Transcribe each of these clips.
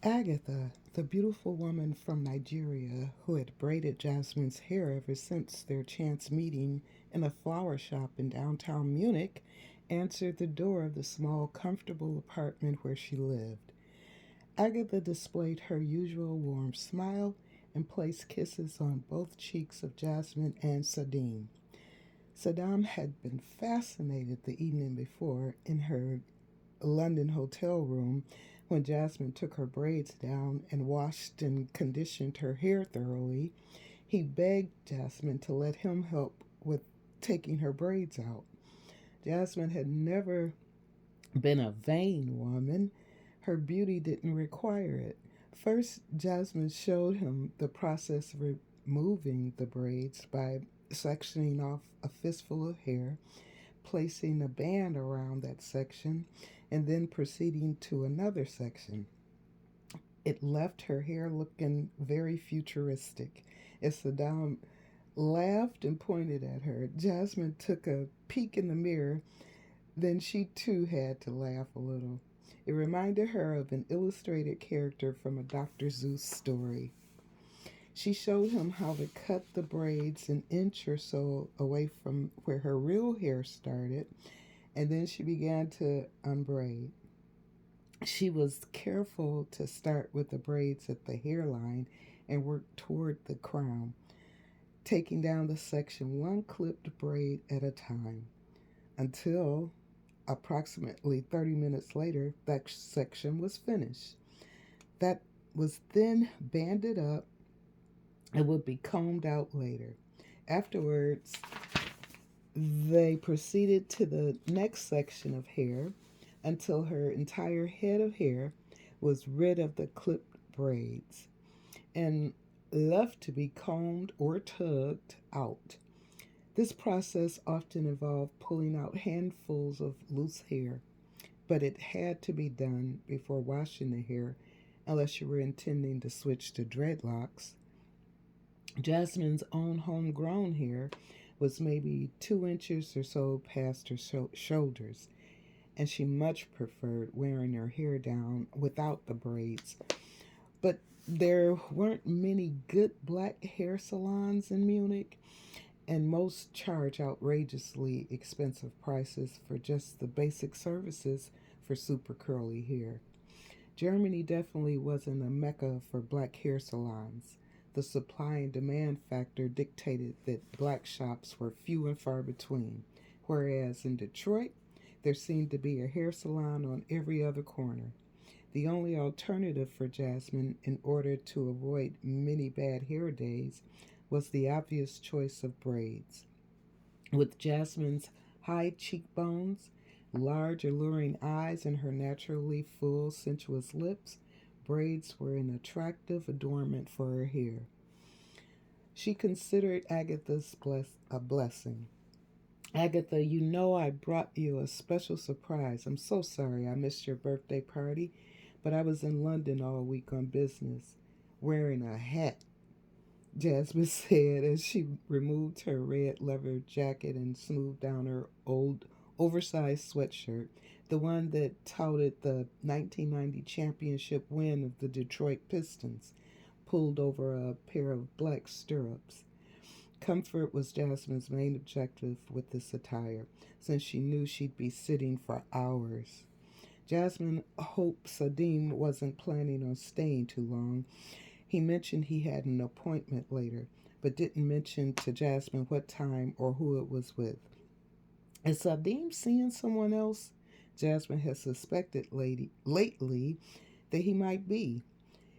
Agatha, the beautiful woman from Nigeria who had braided Jasmine's hair ever since their chance meeting in a flower shop in downtown Munich, answered the door of the small, comfortable apartment where she lived. Agatha displayed her usual warm smile and placed kisses on both cheeks of Jasmine and Sadim. Saddam had been fascinated the evening before in her London hotel room when Jasmine took her braids down and washed and conditioned her hair thoroughly. He begged Jasmine to let him help with taking her braids out. Jasmine had never been a vain woman. Her beauty didn't require it. First, Jasmine showed him the process of removing the braids by sectioning off a fistful of hair, placing a band around that section, and then proceeding to another section. It left her hair looking very futuristic. As Saddam laughed and pointed at her, Jasmine took a peek in the mirror. Then she too had to laugh a little. It reminded her of an illustrated character from a Dr. Seuss story. She showed him how to cut the braids an inch or so away from where her real hair started, and then she began to unbraid. She was careful to start with the braids at the hairline and work toward the crown, taking down the section one clipped braid at a time until approximately 30 minutes later that section was finished. That was then banded up and would be combed out later. Afterwards, they proceeded to the next section of hair until her entire head of hair was rid of the clipped braids and left to be combed or tugged out. This process often involved pulling out handfuls of loose hair, but it had to be done before washing the hair unless you were intending to switch to dreadlocks. Jasmine's own homegrown hair was maybe 2 inches or so past her shoulders, and she much preferred wearing her hair down without the braids. But there weren't many good black hair salons in Munich, and most charge outrageously expensive prices for just the basic services for super curly hair. Germany definitely wasn't a mecca for black hair salons. The supply and demand factor dictated that black shops were few and far between, whereas in Detroit, there seemed to be a hair salon on every other corner. The only alternative for Jasmine, in order to avoid many bad hair days, was the obvious choice of braids. With Jasmine's high cheekbones, large, alluring eyes, and her naturally full, sensuous lips, braids were an attractive adornment for her hair. She considered Agatha's a blessing. Agatha, you know I brought you a special surprise. I'm so sorry I missed your birthday party, but I was in London all week on business, wearing a hat, Jasmine said as she removed her red leather jacket and smoothed down her old oversized sweatshirt, the one that touted the 1990 championship win of the Detroit Pistons, pulled over a pair of black stirrups. Comfort was Jasmine's main objective with this attire, since she knew she'd be sitting for hours. Jasmine hoped Sadim wasn't planning on staying too long. He mentioned he had an appointment later, but didn't mention to Jasmine what time or who it was with. Is Sadim seeing someone else? Jasmine had suspected lately that he might be.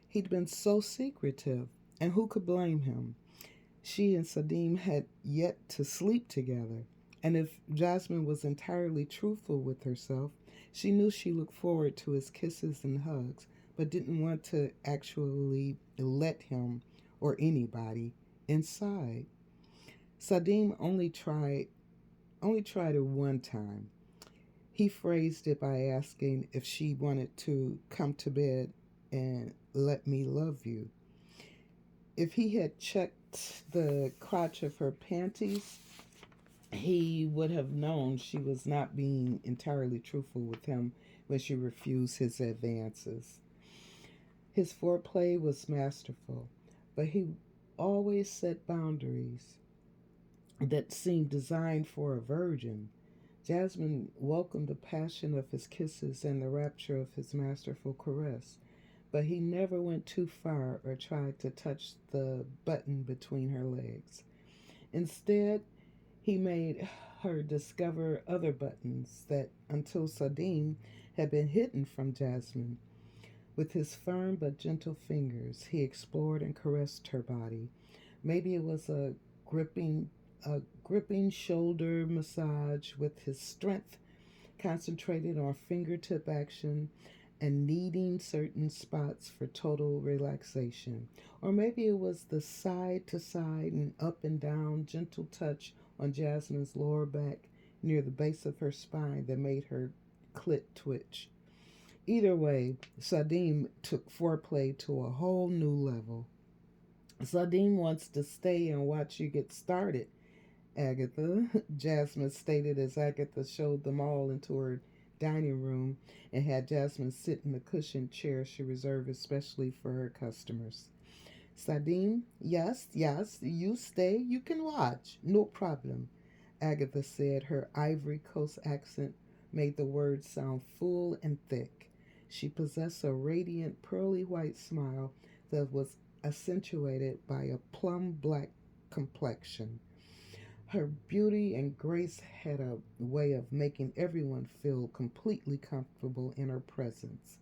He'd been so secretive, and who could blame him? She and Sadim had yet to sleep together, and if Jasmine was entirely truthful with herself, she knew she looked forward to his kisses and hugs, but didn't want to actually let him or anybody inside. Sadim only tried it one time. He phrased it by asking if she wanted to come to bed and let me love you. If he had checked the crotch of her panties, he would have known she was not being entirely truthful with him when she refused his advances. His foreplay was masterful, but he always set boundaries that seemed designed for a virgin. Jasmine welcomed the passion of his kisses and the rapture of his masterful caress, but he never went too far or tried to touch the button between her legs. Instead, he made her discover other buttons that, until Sadim, had been hidden from Jasmine. With his firm but gentle fingers, he explored and caressed her body. Maybe it was gripping a gripping shoulder massage with his strength concentrated on fingertip action and kneading certain spots for total relaxation. Or maybe it was the side to side and up and down gentle touch on Jasmine's lower back near the base of her spine that made her clit twitch. Either way, Sadim took foreplay to a whole new level. Sadim wants to stay and watch you get started, Agatha, Jasmine stated as Agatha showed them all into her dining room and had Jasmine sit in the cushioned chair she reserved especially for her customers. Sadim, yes, yes, you stay, you can watch, no problem, Agatha said. Her Ivory Coast accent made the words sound full and thick. She possessed a radiant pearly white smile that was accentuated by a plum black complexion. Her beauty and grace had a way of making everyone feel completely comfortable in her presence.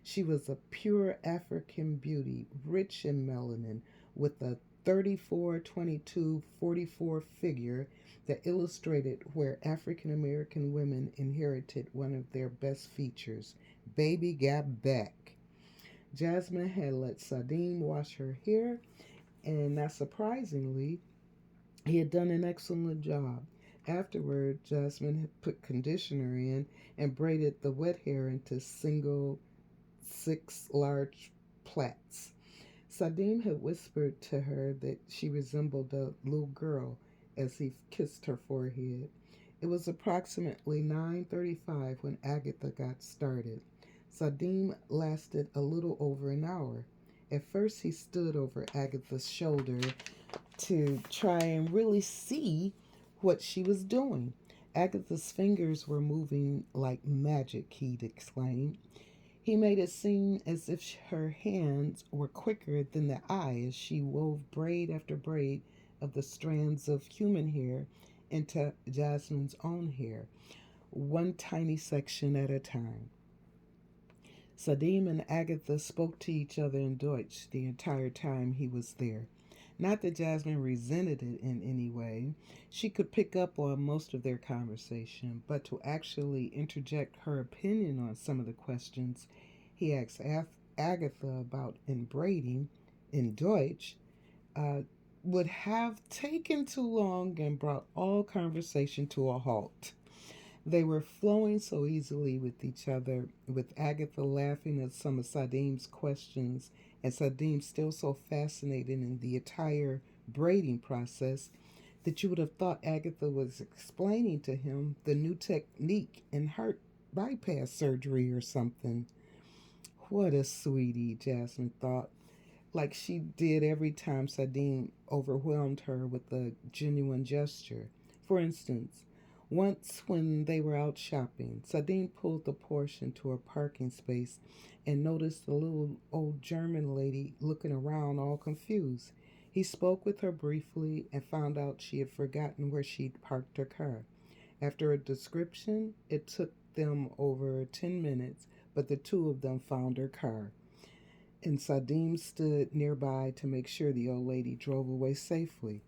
She was a pure African beauty, rich in melanin, with a 34-22-44 figure that illustrated where African American women inherited one of their best features, baby gap back. Jasmine had let Sadim wash her hair, and not surprisingly, he had done an excellent job. Afterward, Jasmine had put conditioner in and braided the wet hair into single, six large plaits. Sadim had whispered to her that she resembled a little girl as he kissed her forehead. It was approximately 9:35 when Agatha got started. Sadim lasted a little over an hour. At first, he stood over Agatha's shoulder to try and really see what she was doing. Agatha's fingers were moving like magic, he'd exclaimed. He made it seem as if her hands were quicker than the eye as she wove braid after braid of the strands of human hair into Jasmine's own hair, one tiny section at a time. Sadim and Agatha spoke to each other in Deutsch the entire time he was there. Not that Jasmine resented it in any way. She could pick up on most of their conversation, but to actually interject her opinion on some of the questions he asked Agatha about in braiding in Deutsch uh, would have taken too long and brought all conversation to a halt. They were flowing so easily with each other, with Agatha laughing at some of Sadim's questions, and Sadim still so fascinated in the entire braiding process that you would have thought Agatha was explaining to him the new technique in heart bypass surgery or something. What a sweetie, Jasmine thought, like she did every time Sadim overwhelmed her with a genuine gesture. For instance, once when they were out shopping, Sadim pulled the Porsche into a parking space and noticed the little old German lady looking around all confused. He spoke with her briefly and found out she had forgotten where she'd parked her car. After a description, it took them over 10 minutes, but the two of them found her car, and Sadim stood nearby to make sure the old lady drove away safely.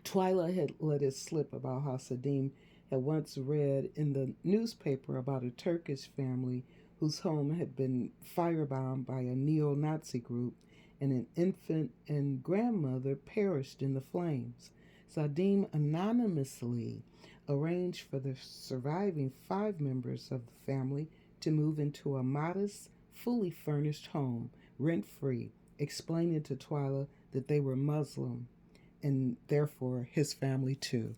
Twyla had let it slip about how Sadim had once read in the newspaper about a Turkish family whose home had been firebombed by a neo Nazi group, and an infant and grandmother perished in the flames. Sadim anonymously arranged for the surviving five members of the family to move into a modest, fully furnished home, rent free, explaining to Twyla that they were Muslim and therefore his family too.